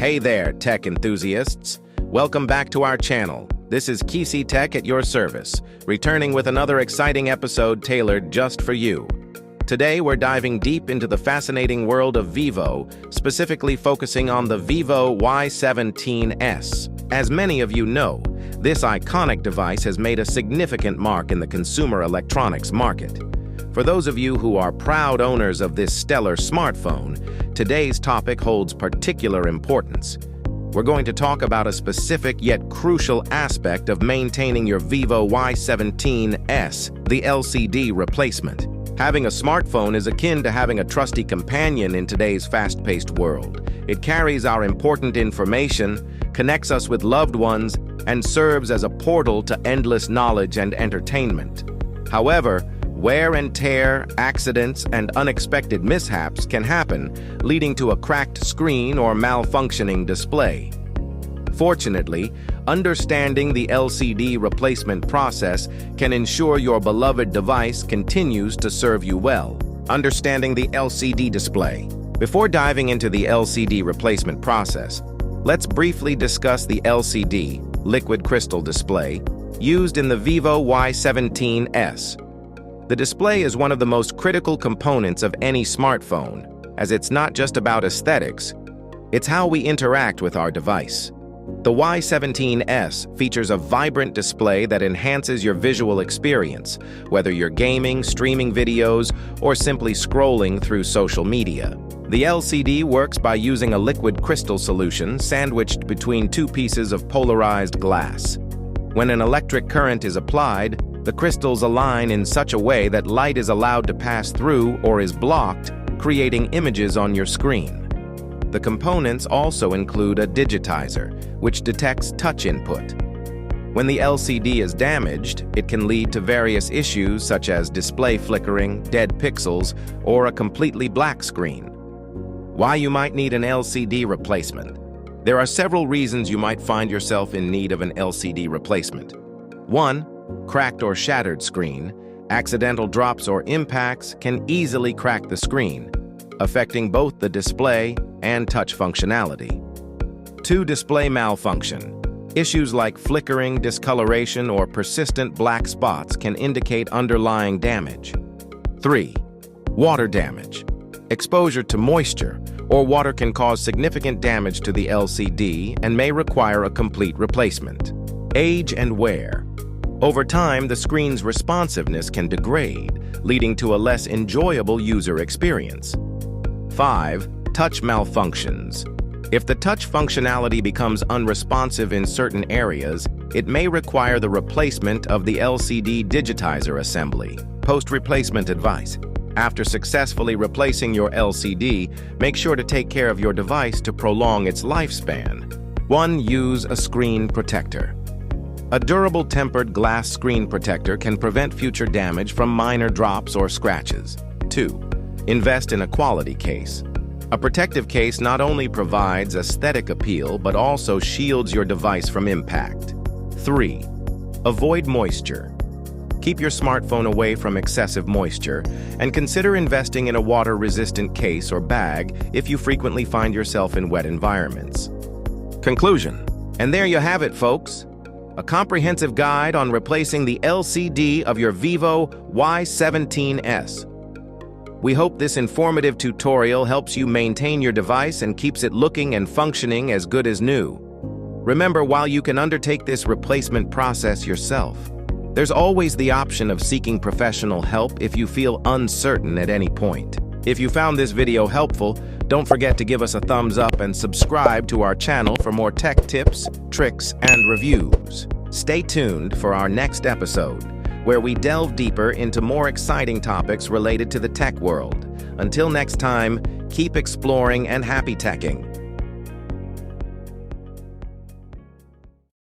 Hey there, tech enthusiasts. Welcome back to our channel. This is Kisi Tech at your service, returning with another exciting episode tailored just for you. Today, we're diving deep into the fascinating world of Vivo, specifically focusing on the Vivo Y17s. As many of you know, this iconic device has made a significant mark in the consumer electronics market. For those of you who are proud owners of this stellar smartphone, today's topic holds particular importance. We're going to talk about a specific yet crucial aspect of maintaining your Vivo Y17s, the LCD replacement. Having a smartphone is akin to having a trusty companion in today's fast-paced world. It carries our important information, connects us with loved ones, and serves as a portal to endless knowledge and entertainment. However, wear and tear, accidents, and unexpected mishaps can happen, leading to a cracked screen or malfunctioning display. Fortunately, understanding the LCD replacement process can ensure your beloved device continues to serve you well. Understanding the LCD display. Before diving into the LCD replacement process, let's briefly discuss the LCD, liquid crystal display, used in the Vivo Y17s. The display is one of the most critical components of any smartphone, as it's not just about aesthetics, it's how we interact with our device. The Y17s features a vibrant display that enhances your visual experience, whether you're gaming, streaming videos, or simply scrolling through social media. The LCD works by using a liquid crystal solution sandwiched between two pieces of polarized glass. When an electric current is applied, the crystals align in such a way that light is allowed to pass through or is blocked, creating images on your screen. The components also include a digitizer, which detects touch input. When the LCD is damaged, it can lead to various issues such as display flickering, dead pixels, or a completely black screen. Why you might need an LCD replacement? There are several reasons you might find yourself in need of an LCD replacement. 1. Cracked or shattered screen. Accidental drops or impacts can easily crack the screen, affecting both the display and touch functionality. 2. Display malfunction. Issues like flickering, discoloration, or persistent black spots can indicate underlying damage. 3. Water damage. Exposure to moisture or water can cause significant damage to the LCD and may require a complete replacement. Age and wear. Over time, the screen's responsiveness can degrade, leading to a less enjoyable user experience. 5. Touch malfunctions. If the touch functionality becomes unresponsive in certain areas, it may require the replacement of the LCD digitizer assembly. Post-replacement advice. After successfully replacing your LCD, make sure to take care of your device to prolong its lifespan. 1. Use a screen protector. A durable tempered glass screen protector can prevent future damage from minor drops or scratches. 2. Invest in a quality case. A protective case not only provides aesthetic appeal but also shields your device from impact. 3. Avoid moisture. Keep your smartphone away from excessive moisture and consider investing in a water-resistant case or bag if you frequently find yourself in wet environments. Conclusion. And there you have it, folks. A comprehensive guide on replacing the LCD of your Vivo Y17s. We hope this informative tutorial helps you maintain your device and keeps it looking and functioning as good as new. Remember, while you can undertake this replacement process yourself, there's always the option of seeking professional help if you feel uncertain at any point. If you found this video helpful, don't forget to give us a thumbs up and subscribe to our channel for more tech tips, tricks, and reviews. Stay tuned for our next episode, where we delve deeper into more exciting topics related to the tech world. Until next time, keep exploring and happy teching.